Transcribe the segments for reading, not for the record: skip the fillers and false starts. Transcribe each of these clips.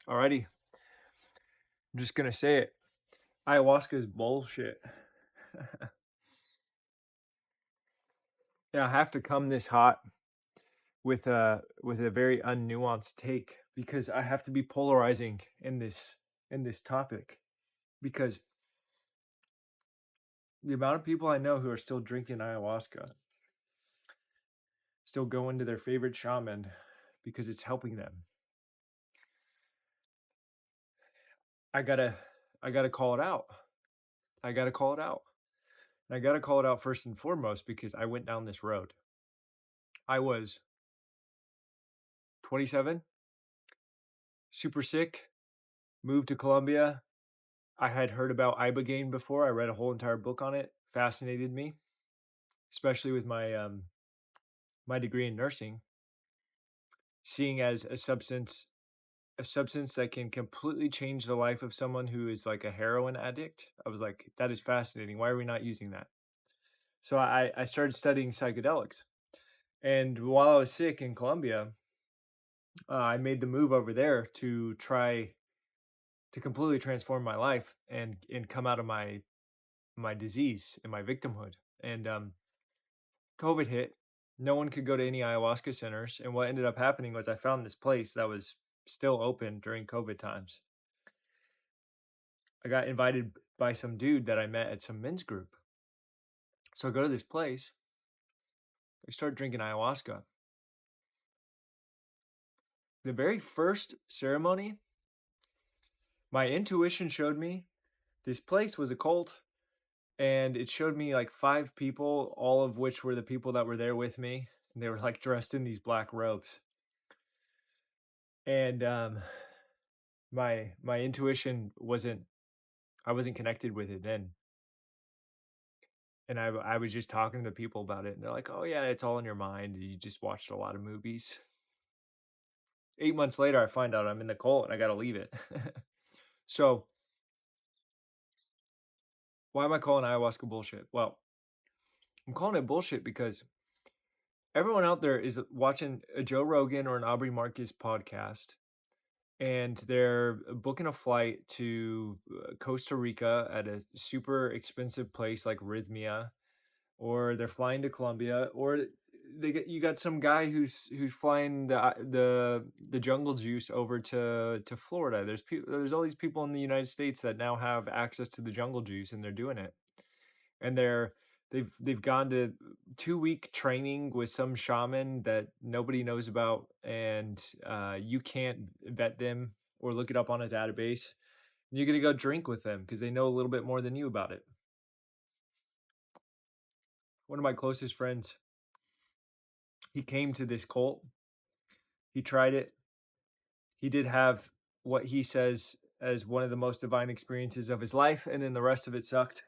Alrighty. I'm just gonna say it. Ayahuasca is bullshit. Yeah, I have to come this hot with a very unnuanced take because I have to be polarizing in this topic because the amount of people I know who are still drinking ayahuasca, still going to their favorite shaman because it's helping them. I gotta I gotta call it out. I gotta call it out. And I gotta call it out first and foremost because I went down this road. I was 27, super sick, moved to Colombia. I had heard about ibogaine before. I read a whole entire book on it. Fascinated me, especially with my degree in nursing. Seeing as a substance that can completely change the life of someone who is like a heroin addict. I was like, that is fascinating. Why are we not using that? So I started studying psychedelics. And while I was sick in Colombia, I made the move over there to try to completely transform my life and come out of my disease and my victimhood. And COVID hit. No one could go to any ayahuasca centers. And what ended up happening was I found this place that was still open during COVID times. I got invited by some dude that I met at some men's group. So I go to this place. I start drinking ayahuasca. The very first ceremony, my intuition showed me this place was a cult, and it showed me like 5 people, all of which were the people that were there with me, and they were like dressed in these black robes. And my intuition wasn't, I wasn't connected with it then. And I was just talking to the people about it, and they're like, "Oh yeah, it's all in your mind. You just watched a lot of movies." 8 months later, I find out I'm in the cult and I got to leave it. So why am I calling ayahuasca bullshit? Well, I'm calling it bullshit because everyone out there is watching a Joe Rogan or an Aubrey Marcus podcast, and they're booking a flight to Costa Rica at a super expensive place like Rhythmia, or they're flying to Colombia, or you got some guy who's flying the jungle juice over to Florida. There's all these people in the United States that now have access to the jungle juice, and they're doing it, and they've gone to 2-week training with some shaman that nobody knows about, and you can't vet them or look it up on a database. You're gonna go drink with them because they know a little bit more than you about it. One of my closest friends, he came to this cult. He tried it. He did have what he says as one of the most divine experiences of his life, and then the rest of it sucked.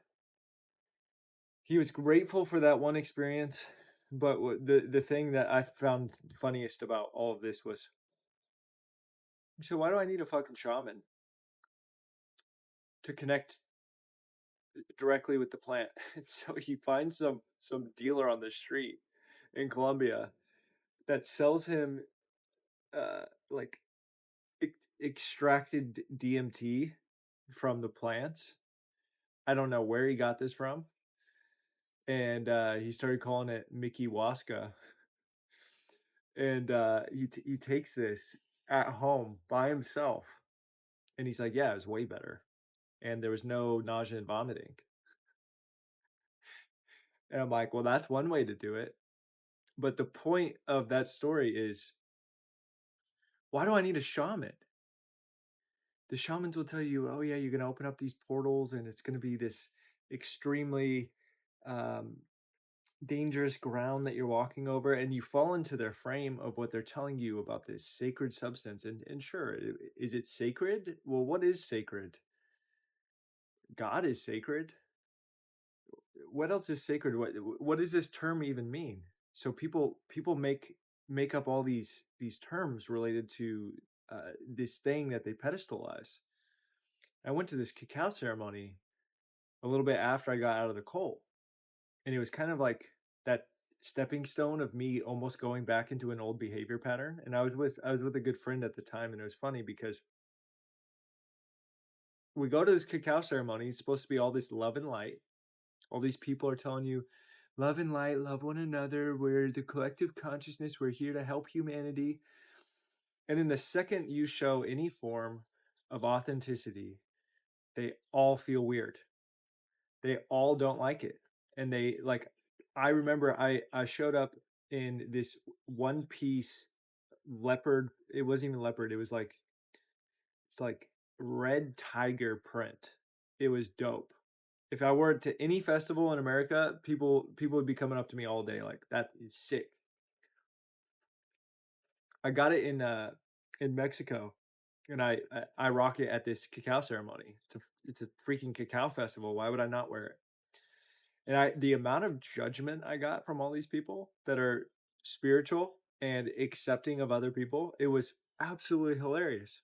He was grateful for that one experience, but the thing that I found funniest about all of this was, so why do I need a fucking shaman to connect directly with the plant? And so he finds some dealer on the street in Colombia that sells him like extracted DMT from the plants. I don't know where he got this from, and he started calling it Mickey Waska. And he takes this at home by himself, and he's like, "Yeah, it was way better, and there was no nausea and vomiting." And I'm like, "Well, that's one way to do it." But the point of that story is, why do I need a shaman? The shamans will tell you, "Oh yeah, you're gonna open up these portals, and it's gonna be this extremely um, dangerous ground that you're walking over," and you fall into their frame of what they're telling you about this sacred substance. And sure, is it sacred? Well, what is sacred? God is sacred. What else is sacred? What does this term even mean? So people make up all these terms related to this thing that they pedestalize. I went to this cacao ceremony a little bit after I got out of the cult, and it was kind of like that stepping stone of me almost going back into an old behavior pattern. And I was with a good friend at the time, and it was funny because we go to this cacao ceremony. It's supposed to be all this love and light. All these people are telling you, love and light, love one another. We're the collective consciousness. We're here to help humanity. And then the second you show any form of authenticity, they all feel weird. They all don't like it. And they like, I remember I showed up in this one piece leopard. It wasn't even leopard. It was like, it's like red tiger print. It was dope. If I were to any festival in America, people would be coming up to me all day like that is sick. I got it in Mexico, and I rock it at this cacao ceremony. It's a freaking cacao festival. Why would I not wear it? And the amount of judgment I got from all these people that are spiritual and accepting of other people, it was absolutely hilarious.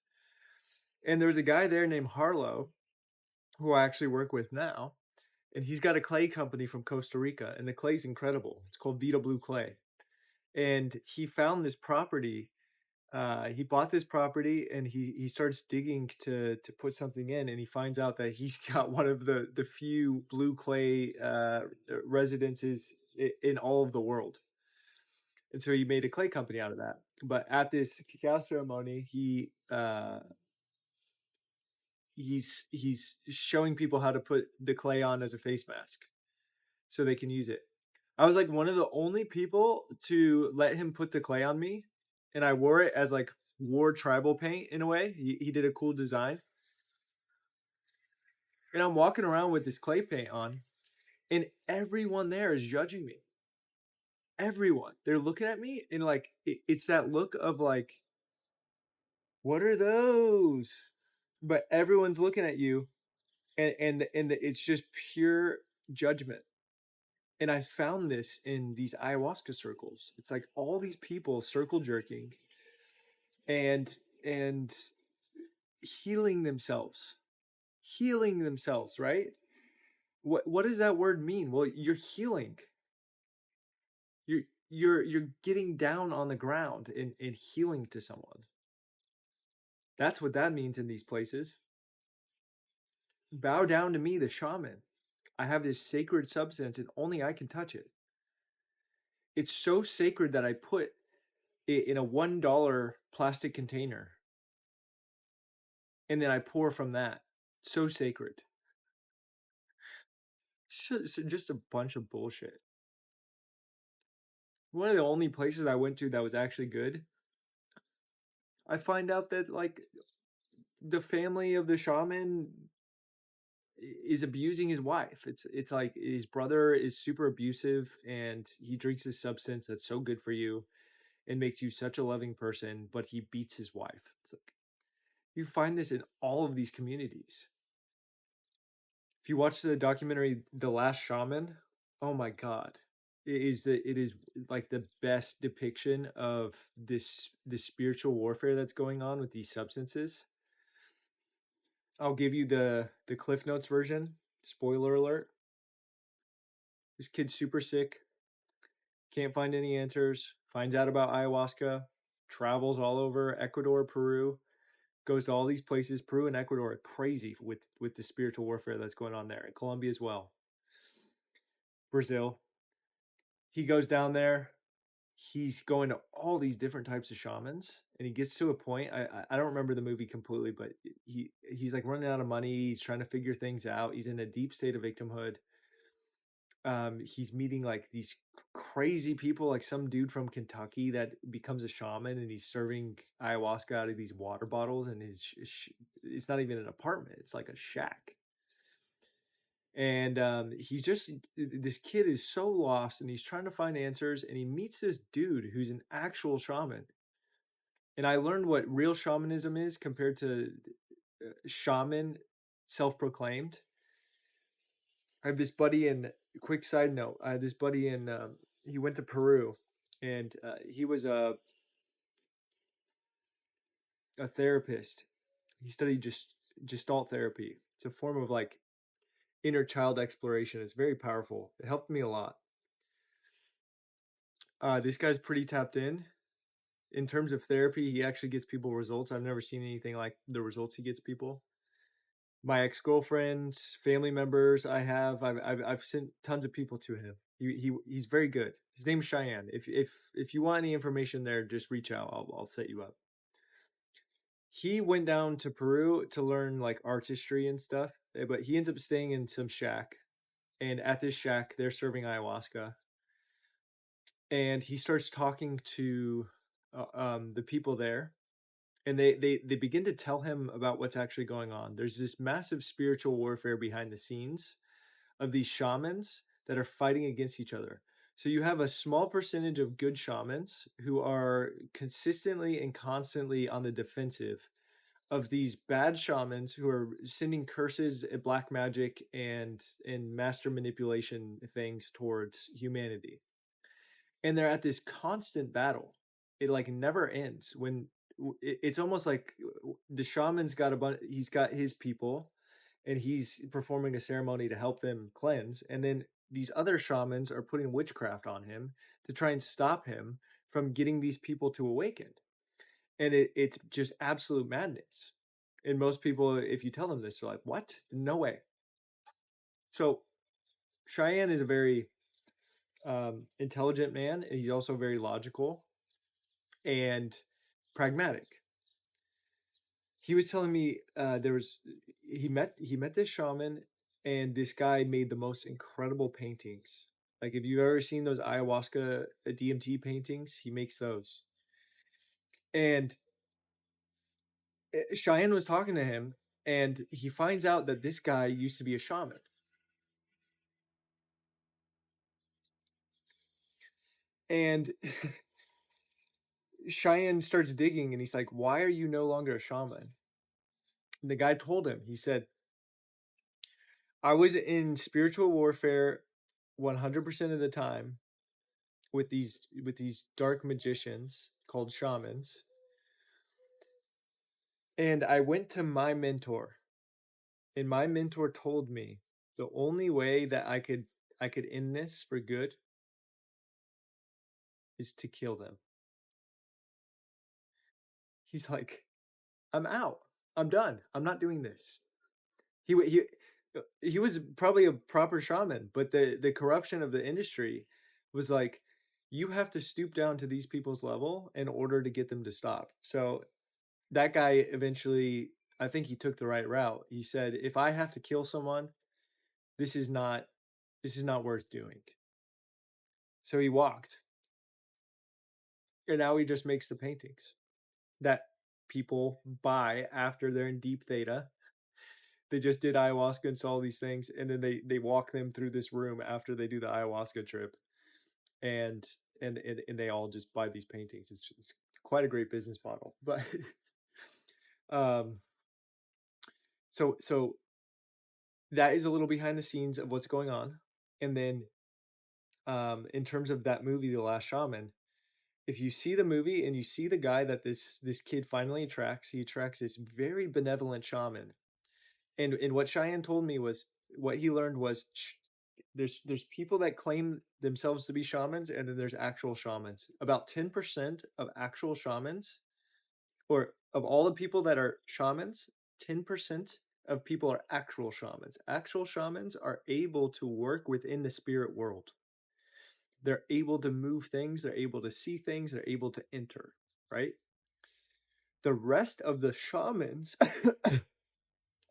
And there's a guy there named Harlow who I actually work with now, and he's got a clay company from Costa Rica, and the clay's incredible. It's called Vita Blue Clay, and he found this property. He bought this property, and he starts digging to put something in, and he finds out that he's got one of the few blue clay residences in all of the world, and so he made a clay company out of that. But at this cacao ceremony, he's showing people how to put the clay on as a face mask so they can use it. I was like one of the only people to let him put the clay on me, and I wore it as like war tribal paint in a way. He did a cool design, and I'm walking around with this clay paint on, and everyone there is judging me. Everyone, they're looking at me, and like it's that look of like, what are those? But everyone's looking at you, and it's just pure judgment. And I found this in these ayahuasca circles. It's like all these people circle jerking and and healing themselves, right? What does that word mean? Well, you're healing. You're you're getting down on the ground and healing to someone. That's what that means in these places. Bow down to me, the shaman. I have this sacred substance and only I can touch it. It's so sacred that I put it in a $1 plastic container, and then I pour from that. So sacred. Just a bunch of bullshit. One of the only places I went to that was actually good, I find out that like the family of the shaman is abusing his wife. It's like his brother is super abusive and he drinks this substance that's so good for you and makes you such a loving person, but he beats his wife. It's like you find this in all of these communities. If you watch the documentary The Last Shaman, oh my god. It is like the best depiction of this spiritual warfare that's going on with these substances. I'll give you the Cliff Notes version. Spoiler alert. This kid's super sick, can't find any answers, finds out about ayahuasca, travels all over Ecuador, Peru, goes to all these places. Peru and Ecuador are crazy with the spiritual warfare that's going on there, and Colombia as well. Brazil. He goes down there. He's going to all these different types of shamans, and he gets to a point. I don't remember the movie completely, but he's like running out of money. He's trying to figure things out. He's in a deep state of victimhood. He's meeting like these crazy people, like some dude from Kentucky that becomes a shaman, and he's serving ayahuasca out of these water bottles, and it's not even an apartment; it's like a shack. And he's just this kid is so lost, and he's trying to find answers, and he meets this dude who's an actual shaman. And I learned what real shamanism is compared to shaman self-proclaimed. I have this buddy in quick side note. I had this buddy in he went to Peru, and he was a therapist. He studied just gestalt therapy. It's a form of like inner child exploration. It's very powerful. It helped me a lot. This guy's pretty tapped in terms of therapy. He actually gets people results. I've never seen anything like the results he gets people. My ex-girlfriends, family members, I've sent tons of people to him. He's very good. His name's Cheyenne. If you want any information there, just reach out. I'll set you up. He went down to Peru to learn like artistry and stuff, but he ends up staying in some shack. And at this shack, they're serving ayahuasca. And he starts talking to the people there, and they begin to tell him about what's actually going on. There's this massive spiritual warfare behind the scenes of these shamans that are fighting against each other. So you have a small percentage of good shamans who are consistently and constantly on the defensive of these bad shamans who are sending curses, black magic, and master manipulation things towards humanity. And they're at this constant battle. It like never ends. When it's almost like the shaman's got a bunch. He's got his people, and he's performing a ceremony to help them cleanse. And then these other shamans are putting witchcraft on him to try and stop him from getting these people to awaken. And it's just absolute madness. And most people, if you tell them this, they're like, "What? No way." So Cheyenne is a very intelligent man. And he's also very logical and pragmatic. He was telling me he met this shaman, and this guy made the most incredible paintings. Like if you've ever seen those ayahuasca DMT paintings, he makes those. And Cheyenne was talking to him, and he finds out that this guy used to be a shaman. And Cheyenne starts digging, and he's like, "Why are you no longer a shaman?" And the guy told him, he said, "I was in spiritual warfare 100% of the time with these dark magicians called shamans, and I went to my mentor, and my mentor told me the only way that I could end this for good is to kill them." He's like, "I'm out. I'm done. I'm not doing this." He he was probably a proper shaman, but the corruption of the industry was like, you have to stoop down to these people's level in order to get them to stop. So that guy eventually, I think he took the right route. He said, if I have to kill someone, this is not worth doing. So he walked, and now he just makes the paintings that people buy after they're in deep theta. They just did ayahuasca and saw these things, and then they walk them through this room after they do the ayahuasca trip, and and they all just buy these paintings. It's quite a great business model. But um so that is a little behind the scenes of what's going on. And then in terms of that movie, The Last Shaman, if you see the movie and you see the guy that this kid finally attracts, he attracts this very benevolent shaman. And what Cheyenne told me was, what he learned was, there's people that claim themselves to be shamans, and then there's actual shamans. About 10% of actual shamans, or of all the people that are shamans, 10% of people are actual shamans. Actual shamans are able to work within the spirit world. They're able to move things, they're able to see things, they're able to enter, right? The rest of the shamans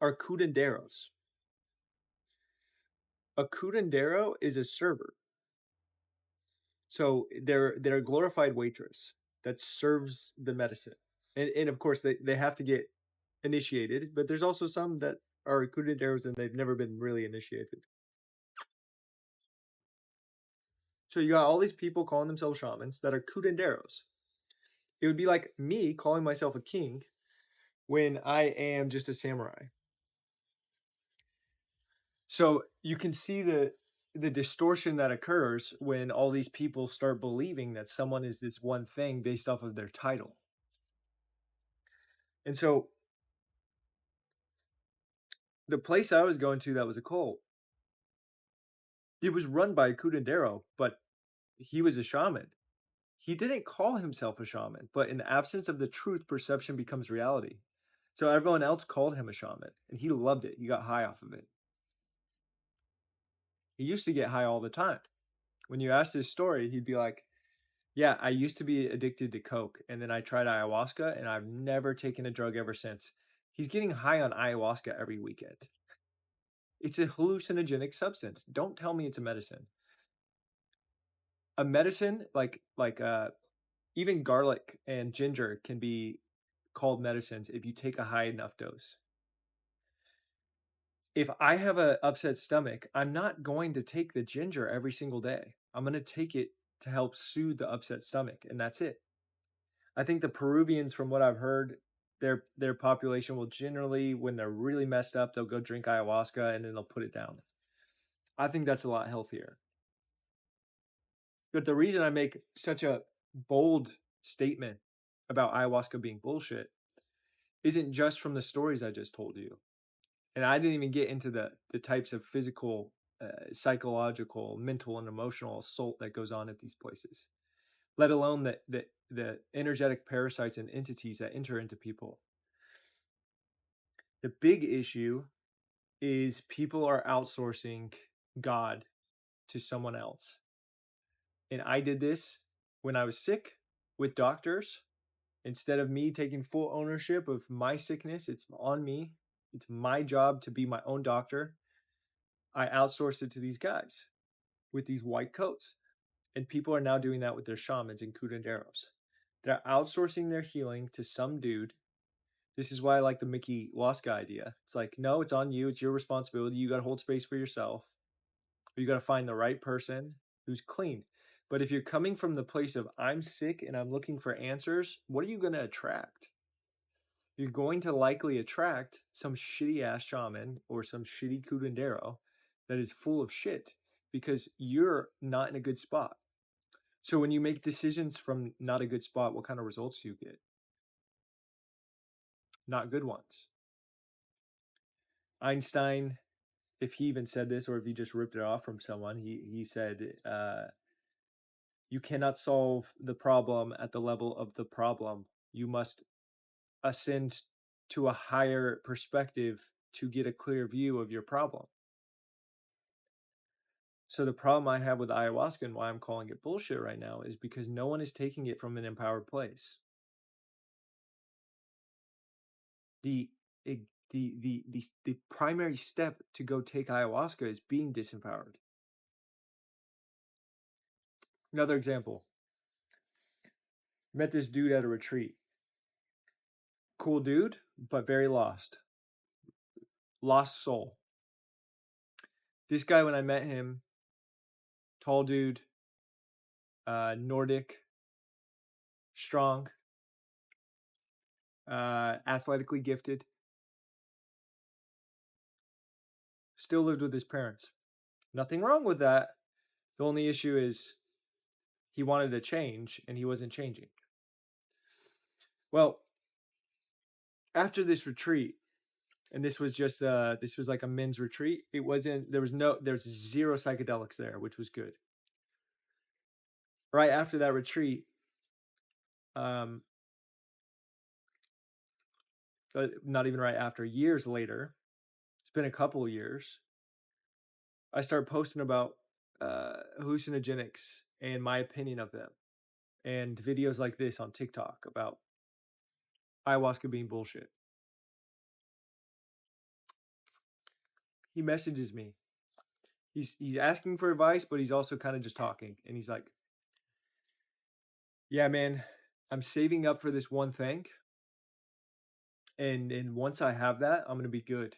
are curanderos. A curandero is a server. So they're a glorified waitress that serves the medicine. And of course they have to get initiated, but there's also some that are curanderos and they've never been really initiated. So you got all these people calling themselves shamans that are curanderos. It would be like me calling myself a king when I am just a samurai. So you can see the distortion that occurs when all these people start believing that someone is this one thing based off of their title. And so the place I was going to that was a cult, it was run by a curandero, but he was a shaman. He didn't call himself a shaman, but in the absence of the truth, perception becomes reality. So everyone else called him a shaman, and he loved it. He got high off of it. He used to get high all the time. When you asked his story, he'd be like, yeah, I used to be addicted to coke, and then I tried ayahuasca, and I've never taken a drug ever since. He's getting high on ayahuasca every weekend. It's a hallucinogenic substance. Don't tell me it's a medicine. A medicine even garlic and ginger can be called medicines if you take a high enough dose. If I have an upset stomach, I'm not going to take the ginger every single day. I'm going to take it to help soothe the upset stomach, and that's it. I think the Peruvians, from what I've heard, their population will generally, when they're really messed up, they'll go drink ayahuasca and then they'll put it down. I think that's a lot healthier. But the reason I make such a bold statement about ayahuasca being bullshit isn't just from the stories I just told you. And I didn't even get into the types of physical, psychological, mental, and emotional assault that goes on at these places, let alone the energetic parasites and entities that enter into people. The big issue is people are outsourcing God to someone else. And I did this when I was sick with doctors. Instead of me taking full ownership of my sickness, it's on me. It's my job to be my own doctor. I outsourced it to these guys with these white coats. And people are now doing that with their shamans and curanderos. They're outsourcing their healing to some dude. This is why I like the Mickey Waska idea. It's like, no, it's on you. It's your responsibility. You got to hold space for yourself. You got to find the right person who's clean. But if you're coming from the place of I'm sick and I'm looking for answers, what are you going to attract? You're going to likely attract some shitty ass shaman or some shitty curandero that is full of shit because you're not in a good spot. So when you make decisions from not a good spot, what kind of results do you get? Not good ones. Einstein, if he even said this or if he just ripped it off from someone, he said, you cannot solve the problem at the level of the problem. You must ascend to a higher perspective to get a clear view of your problem. So the problem I have with ayahuasca and why I'm calling it bullshit right now is because no one is taking it from an empowered place. The primary step to go take ayahuasca is being disempowered. Another example. Met this dude at a retreat. Cool dude, but very lost. Lost soul. This guy, when I met him, tall dude, Nordic, strong, athletically gifted. Still lived with his parents. Nothing wrong with that. The only issue is he wanted to change and he wasn't changing. Well, after this retreat, and this was just this was like a men's retreat. It wasn't there's zero psychedelics there, which was good. Right after that retreat, not even right after, years later, it's been a couple of years, I start posting about hallucinogenics and my opinion of them, and videos like this on TikTok about ayahuasca being bullshit. He messages me. He's asking for advice, but he's also kind of just talking, and he's like, "Yeah, man, I'm saving up for this one thing, and once I have that, I'm gonna be good.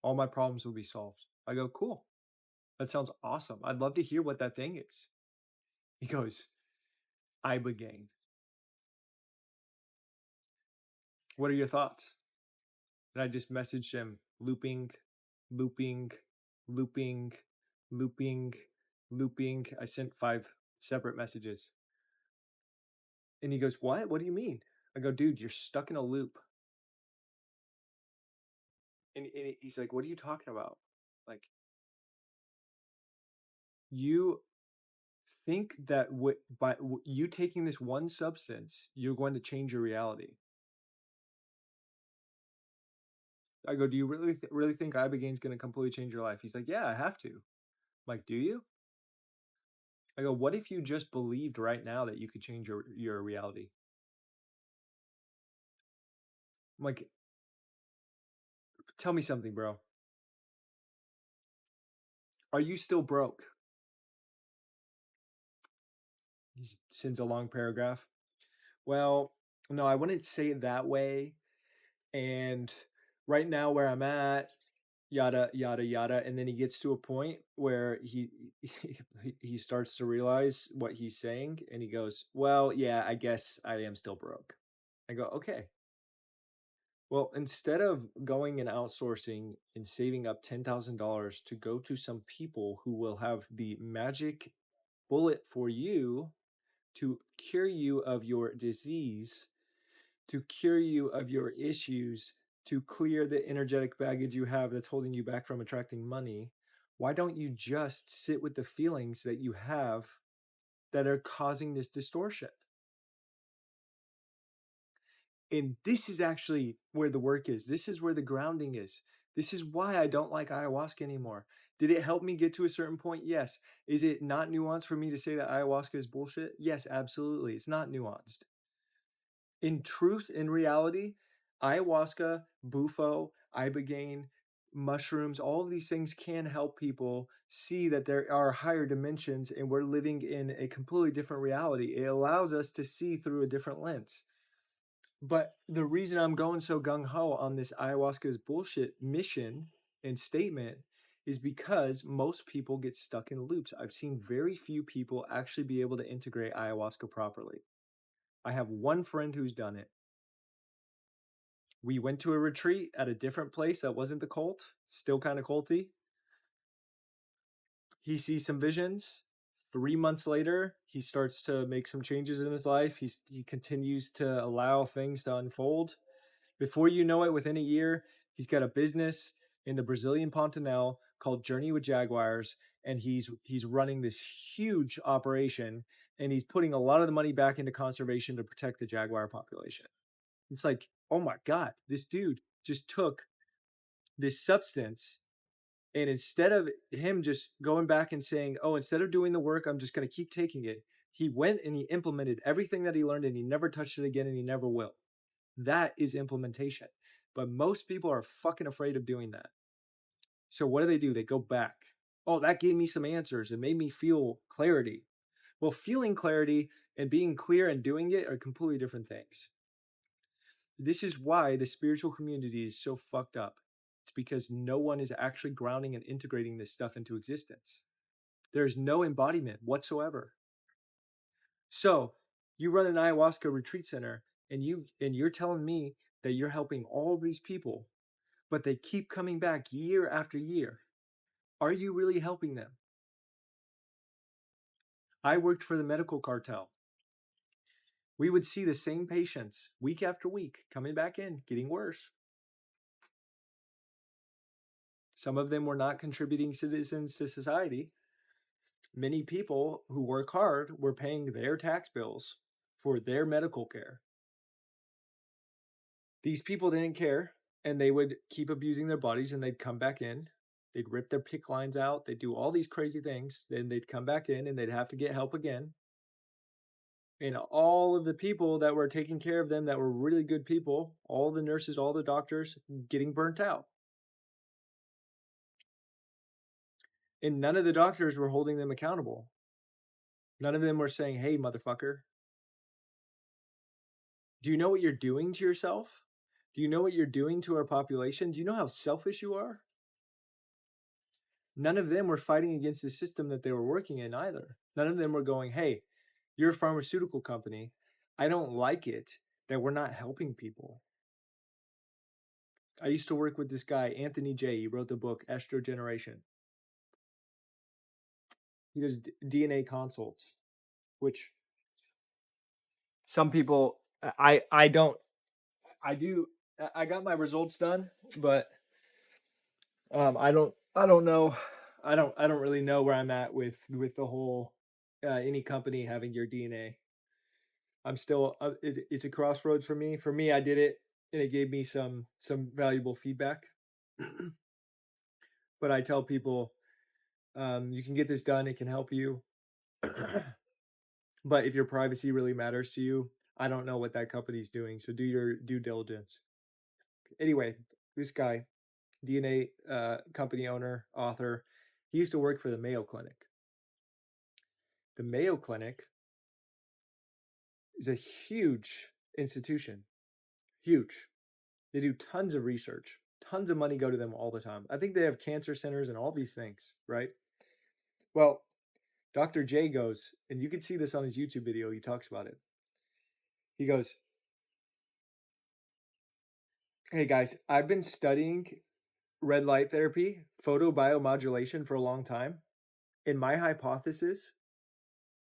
All my problems will be solved." I go, "Cool. That sounds awesome. I'd love to hear what that thing is." He goes, "Ibogaine. What are your thoughts?" And I just messaged him, looping, looping, looping, looping, looping. I sent 5 separate messages. And he goes, "What? What do you mean?" I go, "Dude, you're stuck in a loop." And he's like, "What are you talking about?" Like, you think that by you taking this one substance, you're going to change your reality. I go, do you really think Ibogaine is going to completely change your life? He's like, yeah, I have to. I'm like, do you? I go, what if you just believed right now that you could change your reality? I'm like, tell me something, bro. Are you still broke? He sends a long paragraph. Well, no, I wouldn't say it that way. And right now where I'm at, yada yada yada, and then he gets to a point where he starts to realize what he's saying, and he goes, well, yeah, I guess I am still broke. I go, okay, well, instead of going and outsourcing and saving up $10,000 to go to some people who will have the magic bullet for you to cure you of your disease, to cure you of your issues, to clear the energetic baggage you have that's holding you back from attracting money, why don't you just sit with the feelings that you have that are causing this distortion? And this is actually where the work is. This is where the grounding is. This is why I don't like ayahuasca anymore. Did it help me get to a certain point? Yes. Is it not nuanced for me to say that ayahuasca is bullshit? Yes, absolutely. It's not nuanced. In truth, in reality, ayahuasca, bufo, ibogaine, mushrooms, all of these things can help people see that there are higher dimensions and we're living in a completely different reality. It allows us to see through a different lens. But the reason I'm going so gung ho on this ayahuasca is bullshit mission and statement is because most people get stuck in loops. I've seen very few people actually be able to integrate ayahuasca properly. I have one friend who's done it. We went to a retreat at a different place that wasn't the cult, still kind of culty. He sees some visions. 3 months later, he starts to make some changes in his life. He continues to allow things to unfold. Before you know it, within a year, he's got a business in the Brazilian Pantanal called Journey with Jaguars, and he's running this huge operation, and he's putting a lot of the money back into conservation to protect the jaguar population. It's like, oh my God, this dude just took this substance, and instead of him just going back and saying, oh, instead of doing the work, I'm just going to keep taking it, he went and he implemented everything that he learned, and he never touched it again, and he never will. That is implementation. But most people are fucking afraid of doing that. So what do? They go back. Oh, that gave me some answers. It made me feel clarity. Well, feeling clarity and being clear and doing it are completely different things. This is why the spiritual community is so fucked up. It's because no one is actually grounding and integrating this stuff into existence. There's no embodiment whatsoever. So you run an ayahuasca retreat center, and you're telling me that you're helping all of these people, but they keep coming back year after year. Are you really helping them? I worked for the medical cartel. We would see the same patients week after week coming back in, getting worse. Some of them were not contributing citizens to society. Many people who work hard were paying their tax bills for their medical care. These people didn't care, and they would keep abusing their bodies, and they'd come back in. They'd rip their PICC lines out. They'd do all these crazy things. Then they'd come back in, and they'd have to get help again. And all of the people that were taking care of them that were really good people, all the nurses, all the doctors, getting burnt out. And none of the doctors were holding them accountable. None of them were saying, hey, motherfucker, do you know what you're doing to yourself? Do you know what you're doing to our population? Do you know how selfish you are? None of them were fighting against the system that they were working in either. None of them were going, hey, you're a pharmaceutical company. I don't like it that we're not helping people. I used to work with this guy, Anthony J. He wrote the book Estrogeneration. He does DNA consults, which some people, I don't, I do, I got my results done, but I don't know, I don't really know where I'm at with the whole any company having your DNA. I'm still it's a crossroads for me. For me, I did it and it gave me some valuable feedback. But I tell people, you can get this done. It can help you. But if your privacy really matters to you, I don't know what that company's doing. So do your due diligence. Anyway, this guy, DNA company owner, author, he used to work for the Mayo Clinic. The Mayo Clinic is a huge institution, huge. They do tons of research, tons of money go to them all the time. I think they have cancer centers and all these things, right? Well, Dr. J goes, and you can see this on his YouTube video. He talks about it. He goes, "Hey guys, I've been studying red light therapy, photobiomodulation for a long time. And my hypothesis,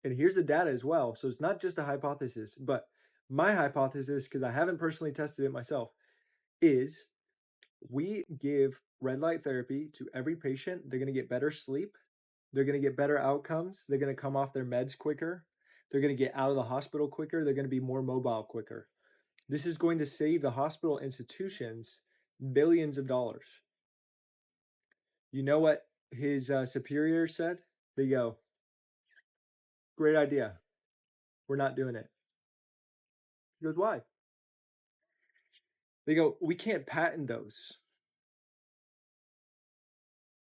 and here's the data as well. So it's not just a hypothesis, but my hypothesis, because I haven't personally tested it myself, is we give red light therapy to every patient. They're going to get better sleep. They're going to get better outcomes. They're going to come off their meds quicker. They're going to get out of the hospital quicker. They're going to be more mobile quicker. This is going to save the hospital institutions billions of dollars." You know what his superior said? They go, "Great idea. We're not doing it." He goes, "Why?" They go, "We can't patent those.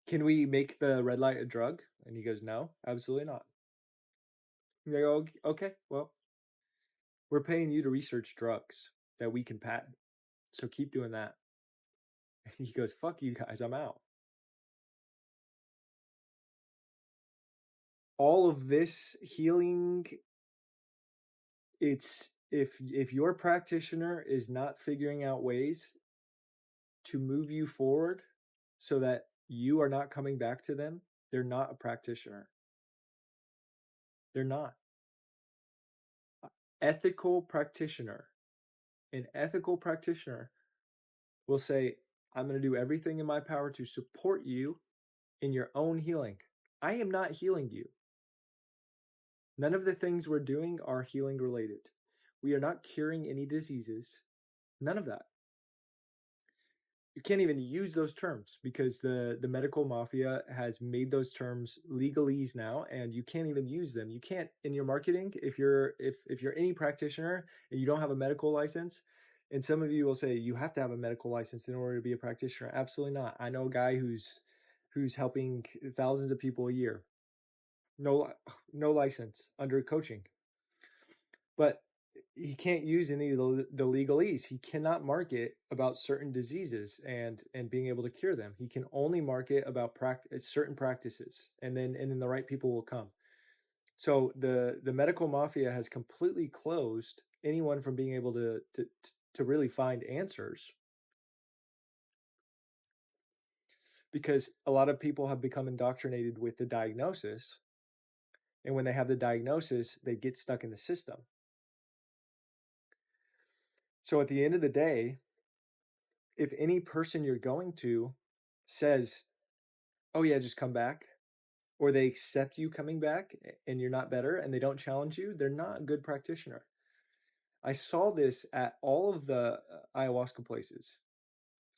Can we make the red light a drug?" And he goes, "No, absolutely not." They go, "Okay, well, we're paying you to research drugs that we can patent. So keep doing that." And he goes, "Fuck you guys, I'm out." All of this healing, it's if your practitioner is not figuring out ways to move you forward so that you are not coming back to them, they're not a practitioner. They're not. Ethical practitioner. An ethical practitioner will say, "I'm going to do everything in my power to support you in your own healing. I am not healing you. None of the things we're doing are healing related. We are not curing any diseases. None of that." You can't even use those terms because the medical mafia has made those terms legalese now, and you can't even use them. You can't in your marketing if you're any practitioner and you don't have a medical license. And some of you will say you have to have a medical license in order to be a practitioner. Absolutely not. I know a guy who's helping thousands of people a year. No license under coaching. But he can't use any of the legalese. He cannot market about certain diseases and being able to cure them. He can only market about certain practices, and then the right people will come. So the medical mafia has completely closed anyone from being able to really find answers, because a lot of people have become indoctrinated with the diagnosis, and when they have the diagnosis, they get stuck in the system. So at the end of the day, if any person you're going to says, "Oh yeah, just come back," or they accept you coming back and you're not better and they don't challenge you, they're not a good practitioner. I saw this at all of the ayahuasca places.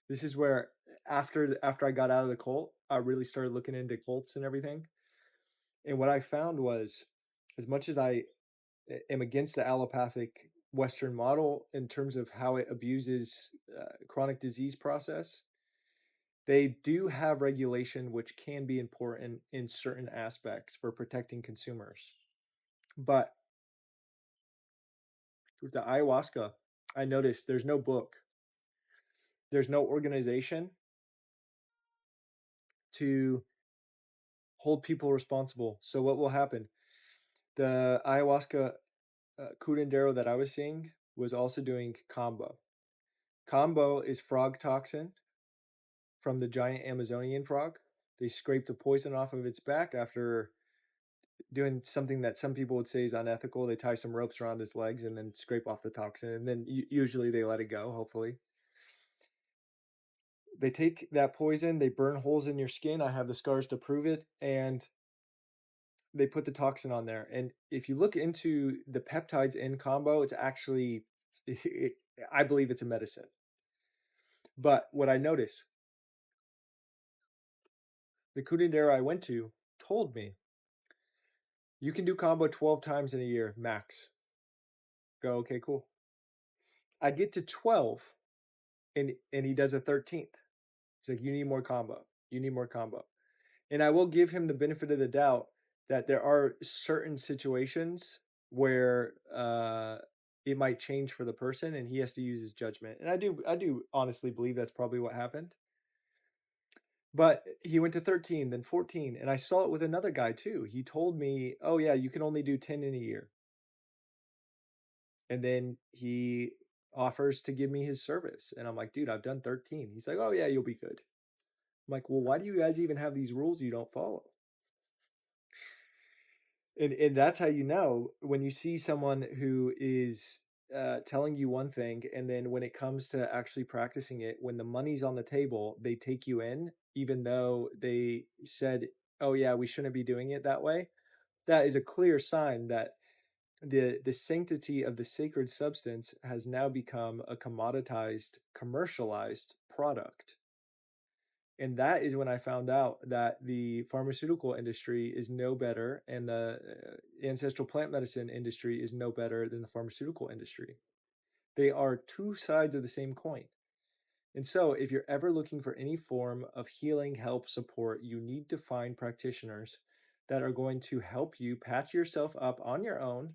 This is where after I got out of the cult, I really started looking into cults and everything. And what I found was, as much as I am against the allopathic Western model in terms of how it abuses chronic disease process, they do have regulation which can be important in certain aspects for protecting consumers. But with the ayahuasca, I noticed there's no book, there's no organization to hold people responsible. So what will happen? The ayahuasca curandero that I was seeing was also doing combo. Combo is frog toxin from the giant Amazonian frog. They scraped the poison off of its back after doing something that some people would say is unethical. They tie some ropes around its legs and then scrape off the toxin, and then usually they let it go, hopefully. They take that poison, they burn holes in your skin. I have the scars to prove it, and they put the toxin on there. And if you look into the peptides in combo, it's actually, I believe it's a medicine. But what I noticed, The curandero I went to told me, you can do combo 12 times in a year, max. Go, okay, cool. I get to 12 and he does a 13th. He's like, you need more combo. You need more combo. And I will give him the benefit of the doubt that there are certain situations where it might change for the person and he has to use his judgment. And I do honestly believe that's probably what happened. But he went to 13, then 14, and I saw it with another guy too. He told me, "Oh yeah, you can only do 10 in a year." And then he offers to give me his service, and I'm like, "Dude, I've done 13." He's like, "Oh yeah, you'll be good." I'm like, "Well, why do you guys even have these rules you don't follow?" And that's how you know when you see someone who is telling you one thing, and then when it comes to actually practicing it, when the money's on the table, they take you in, even though they said, "Oh yeah, we shouldn't be doing it that way." That is a clear sign that the sanctity of the sacred substance has now become a commoditized, commercialized product. And that is when I found out that the pharmaceutical industry is no better and the ancestral plant medicine industry is no better than the pharmaceutical industry. They are two sides of the same coin. And so, if you're ever looking for any form of healing, help, support, you need to find practitioners that are going to help you patch yourself up on your own.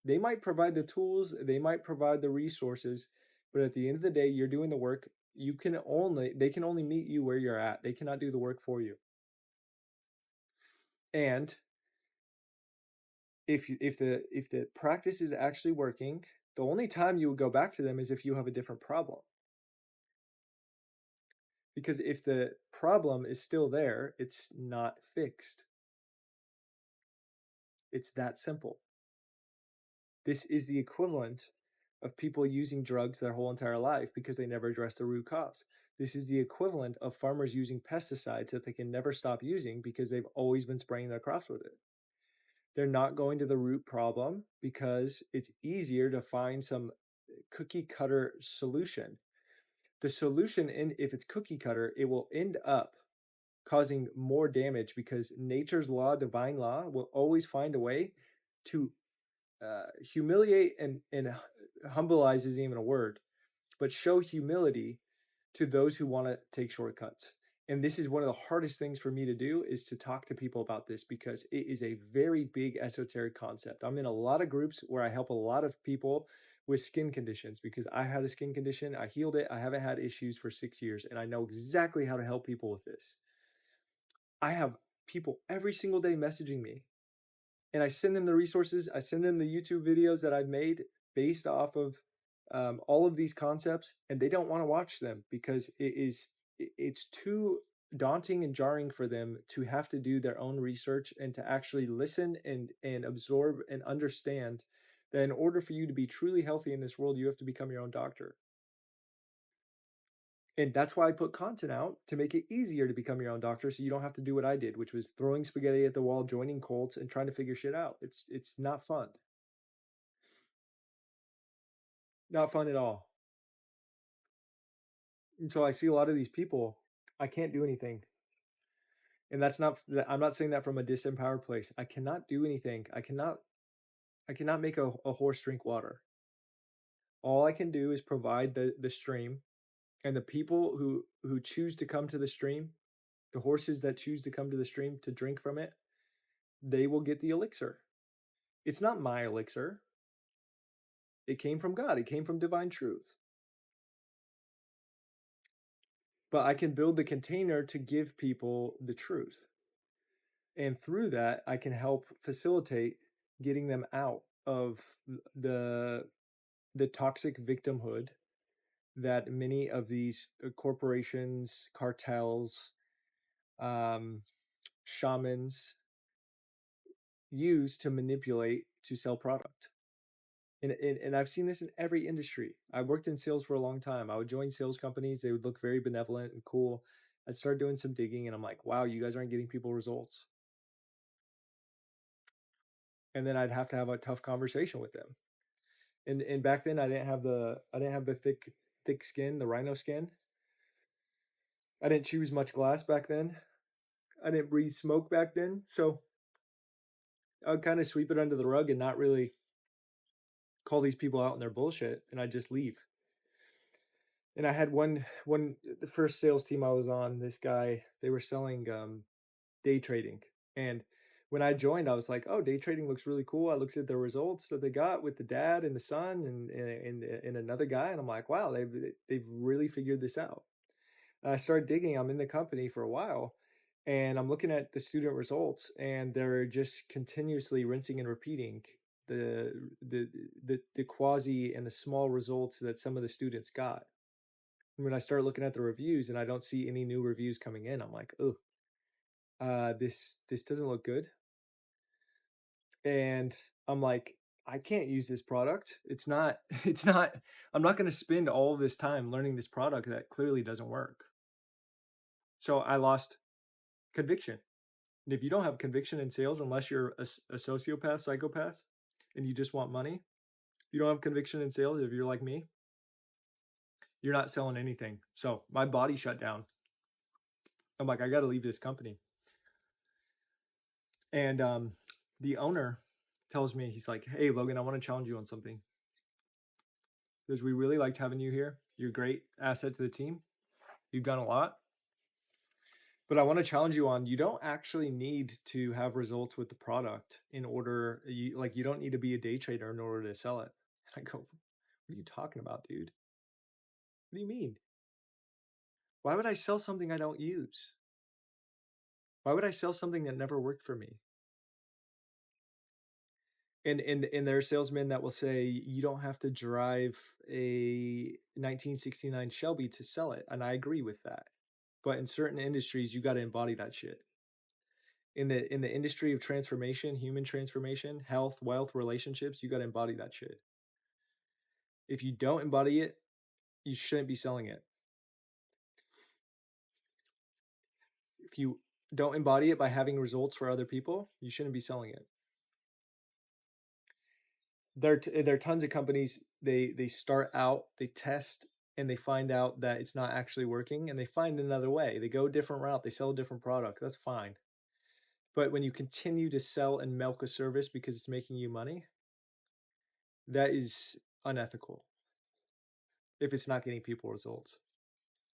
They might provide the tools, they might provide the resources, but at the end of the day, you're doing the work. They can only meet you where you're at. They cannot do the work for you. And if the practice is actually working, the only time you would go back to them is if you have a different problem. Because if the problem is still there, it's not fixed. It's that simple. This is the equivalent of people using drugs their whole entire life because they never address the root cause. This is the equivalent of farmers using pesticides that they can never stop using because they've always been spraying their crops with it. They're not going to the root problem because it's easier to find some cookie cutter solution. The solution, if it's cookie cutter, it will end up causing more damage because nature's law, divine law, will always find a way to humiliate and humbleize isn't even a word, but show humility to those who want to take shortcuts. And this is one of the hardest things for me to do is to talk to people about this because it is a very big esoteric concept. I'm in a lot of groups where I help a lot of people with skin conditions because I had a skin condition, I healed it, I haven't had issues for 6 years, and I know exactly how to help people with this. I have people every single day messaging me and I send them the resources. I send them the YouTube videos that I've made based off of all of these concepts, and they don't want to watch them because it's too daunting and jarring for them to have to do their own research and to actually listen and absorb and understand that in order for you to be truly healthy in this world, you have to become your own doctor. And that's why I put content out to make it easier to become your own doctor so you don't have to do what I did, which was throwing spaghetti at the wall, joining cults, and trying to figure shit out. It's not fun. Not fun at all. And so I see a lot of these people, I can't do anything. And that's not I'm not saying that from a disempowered place. I cannot do anything. I cannot make a horse drink water. All I can do is provide the stream and the people who choose to come to the stream, the horses that choose to come to the stream to drink from it, they will get the elixir. It's not my elixir. It came from God. It came from divine truth. But I can build the container to give people the truth. And through that, I can help facilitate getting them out of the the toxic victimhood that many of these corporations, cartels, um, shamans use to manipulate to sell product. And I've seen this in every industry. I worked in sales for a long time. I would join sales companies. They would look very benevolent and cool. I'd start doing some digging and I'm like, wow, you guys aren't getting people results. And then I'd have to have a tough conversation with them. And back then I didn't have the thick skin, the rhino skin. I didn't choose much glass back then. I didn't breathe smoke back then, so I would kind of sweep it under the rug and not really call these people out on their bullshit, and I just leave. And I had one the first sales team I was on, this guy, they were selling day trading. And when I joined, I was like, "Oh, day trading looks really cool." I looked at the results that they got with the dad and the son and another guy, and I'm like, "Wow, they've really figured this out." And I started digging. I'm in the company for a while, and I'm looking at the student results, and they're just continuously rinsing and repeating the the quasi and the small results that some of the students got. And when I start looking at the reviews and I don't see any new reviews coming in, I'm like, "Oh, this doesn't look good." And I'm like, I can't use this product. It's not, it's not, I'm not going to spend all this time learning this product that clearly doesn't work. So I lost conviction. And if you don't have conviction in sales, unless you're a sociopath, psychopath, and you just want money, you don't have conviction in sales. If you're like me, you're not selling anything. So my body shut down. I'm like, I got to leave this company. And the owner tells me, he's like, "Hey, Logan, I want to challenge you on something because we really liked having you here. You're a great asset to the team. You've done a lot. But I want to challenge you on, you don't actually need to have results with the product in order, you don't need to be a day trader in order to sell it." And I go, "What are you talking about, dude? What do you mean? Why would I sell something I don't use? Why would I sell something that never worked for me?" And there are salesmen that will say you don't have to drive a 1969 Shelby to sell it, and I agree with that. But in certain industries, you got to embody that shit. In the industry of transformation, human transformation, health, wealth, relationships, you got to embody that shit. If you don't embody it, you shouldn't be selling it. If you don't embody it by having results for other people, you shouldn't be selling it. There are tons of companies, they start out, they test, and they find out that it's not actually working, and they find another way. They go a different route, they sell a different product. That's fine. But when you continue to sell and milk a service because it's making you money, that is unethical if it's not getting people results.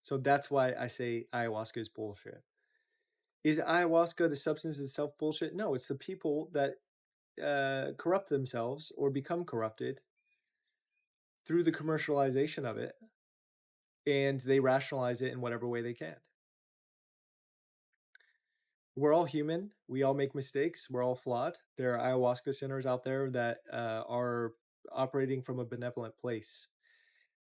So that's why I say ayahuasca is bullshit. Is ayahuasca the substance itself bullshit? No, it's the people that corrupt themselves or become corrupted through the commercialization of it, and they rationalize it in whatever way they can. We're all human. We all make mistakes. We're all flawed. There are ayahuasca centers out there that are operating from a benevolent place.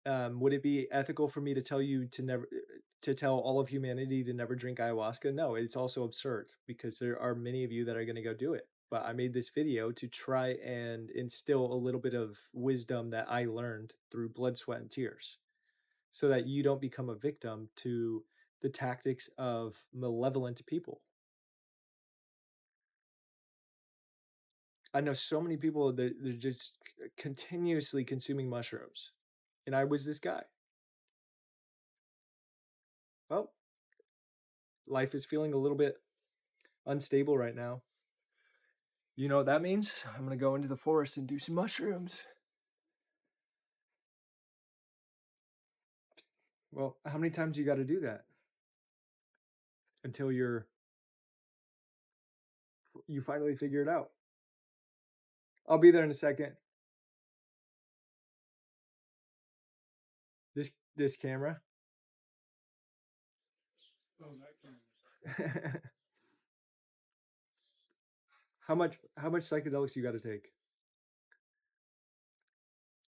Would it be ethical for me to tell you to tell all of humanity to never drink ayahuasca? No, it's also absurd because there are many of you that are going to go do it. But I made this video to try and instill a little bit of wisdom that I learned through blood, sweat, and tears, so that you don't become a victim to the tactics of malevolent people. I know so many people that they're just continuously consuming mushrooms, and I was this guy. Well, life is feeling a little bit unstable right now. You know what that means? I'm gonna go into the forest and do some mushrooms. Well, how many times you got to do that until you finally figure it out? I'll be there in a second. This camera. Oh, that camera. How much psychedelics you got to take?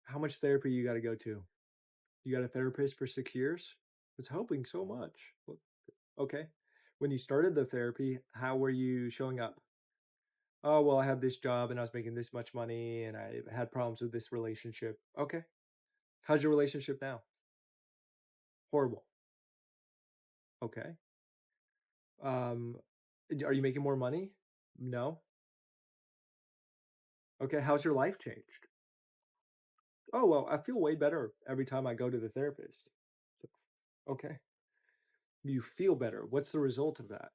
How much therapy you got to go to? You got a therapist for 6 years? It's helping so much. Okay. When you started the therapy, how were you showing up? Oh, well, I have this job and I was making this much money and I had problems with this relationship. Okay. How's your relationship now? Horrible. Okay. Um, are you making more money? No. Okay. How's your life changed? Oh, well, I feel way better every time I go to the therapist. Okay. You feel better. What's the result of that?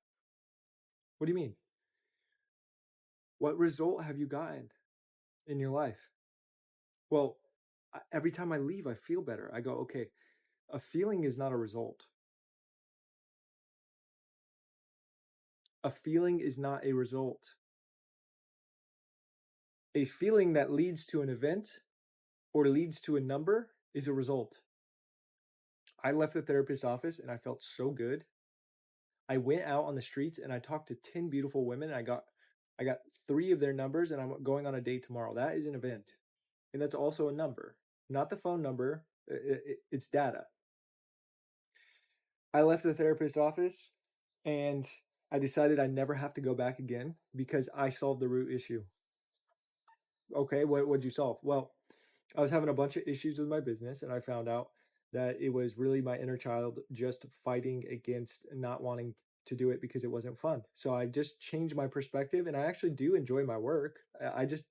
What do you mean? What result have you gotten in your life? Well, every time I leave, I feel better. I go, okay, a feeling is not a result. A feeling is not a result. A feeling that leads to an event or leads to a number is a result. I left the therapist's office and I felt so good. I went out on the streets and I talked to 10 beautiful women. And I got 3 of their numbers and I'm going on a date tomorrow. That is an event. And that's also a number, not the phone number. It's data. I left the therapist's office and I decided I never have to go back again because I solved the root issue. Okay, what'd you solve? Well, I was having a bunch of issues with my business and I found out that it was really my inner child just fighting against not wanting to do it because it wasn't fun. So I just changed my perspective and I actually do enjoy my work. I just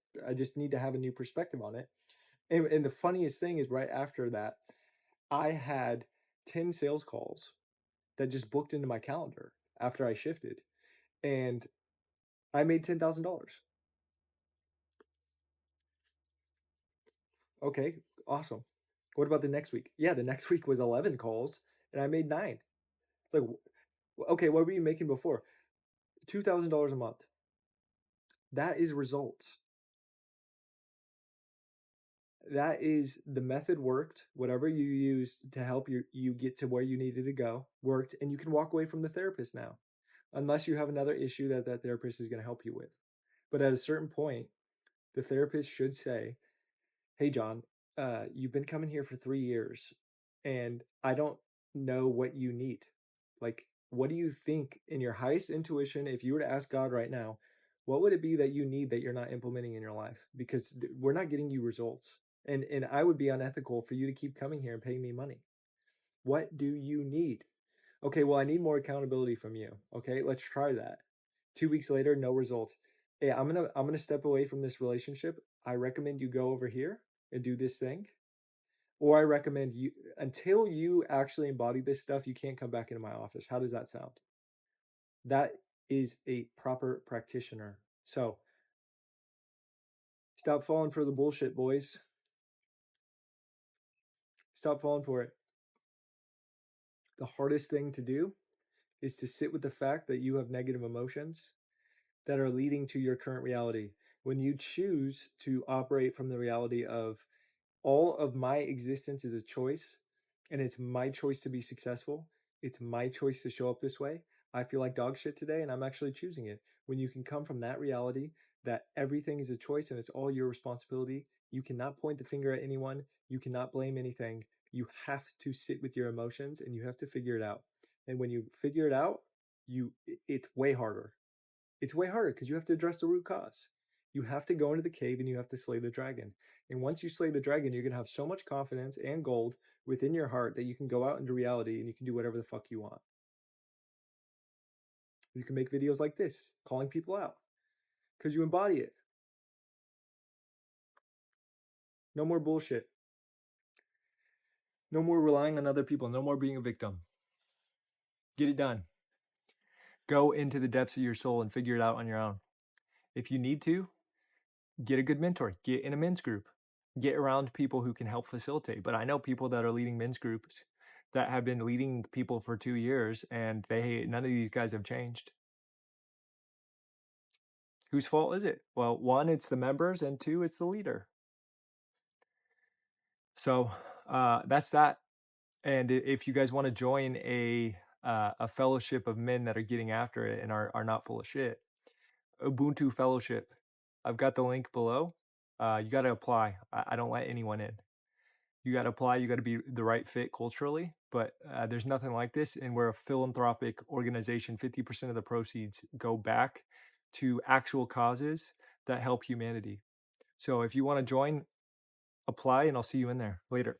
need to have a new perspective on it. And the funniest thing is right after that, I had 10 sales calls that just booked into my calendar after I shifted and I made $10,000. Okay, awesome. What about the next week? Yeah, the next week was 11 calls and I made 9. It's like, okay, what were you making before? $2,000 a month. That is results. That is the method worked. Whatever you used to help you get to where you needed to go worked, and you can walk away from the therapist now, unless you have another issue that that therapist is going to help you with. But at a certain point, the therapist should say, hey, John, you've been coming here for 3 years and I don't know what you need. Like, what do you think in your highest intuition, if you were to ask God right now, what would it be that you need that you're not implementing in your life? Because we're not getting you results. And I would be unethical for you to keep coming here and paying me money. What do you need? Okay, well, I need more accountability from you. Okay, let's try that. 2 weeks later, no results. Hey, I'm gonna step away from this relationship. I recommend you go over here and do this thing. Or I recommend you until you actually embody this stuff, you can't come back into my office. How does that sound? That is a proper practitioner. So stop falling for the bullshit, boys. Stop falling for it. The hardest thing to do is to sit with the fact that you have negative emotions that are leading to your current reality. When you choose to operate from the reality of all of my existence is a choice and it's my choice to be successful, it's my choice to show up this way. I feel like dog shit today and I'm actually choosing it. When you can come from that reality that everything is a choice and it's all your responsibility, you cannot point the finger at anyone, you cannot blame anything. You have to sit with your emotions and you have to figure it out. And when you figure it out, it's way harder. It's way harder because you have to address the root cause. You have to go into the cave and you have to slay the dragon. And once you slay the dragon, you're going to have so much confidence and gold within your heart that you can go out into reality and you can do whatever the fuck you want. You can make videos like this, calling people out because you embody it. No more bullshit. No more relying on other people. No more being a victim. Get it done. Go into the depths of your soul and figure it out on your own. If you need to, get a good mentor. Get in a men's group. Get around people who can help facilitate. But I know people that are leading men's groups that have been leading people for 2 years and none of these guys have changed. Whose fault is it? Well, 1, it's the members, and 2, it's the leader. So that's that. And if you guys want to join a fellowship of men that are getting after it and are not full of shit, Ubuntu Fellowship, I've got the link below. You got to apply. I don't let anyone in. You got to apply. You got to be the right fit culturally, but there's nothing like this. And we're a philanthropic organization. 50% of the proceeds go back to actual causes that help humanity. So if you want to join, apply, and I'll see you in there later.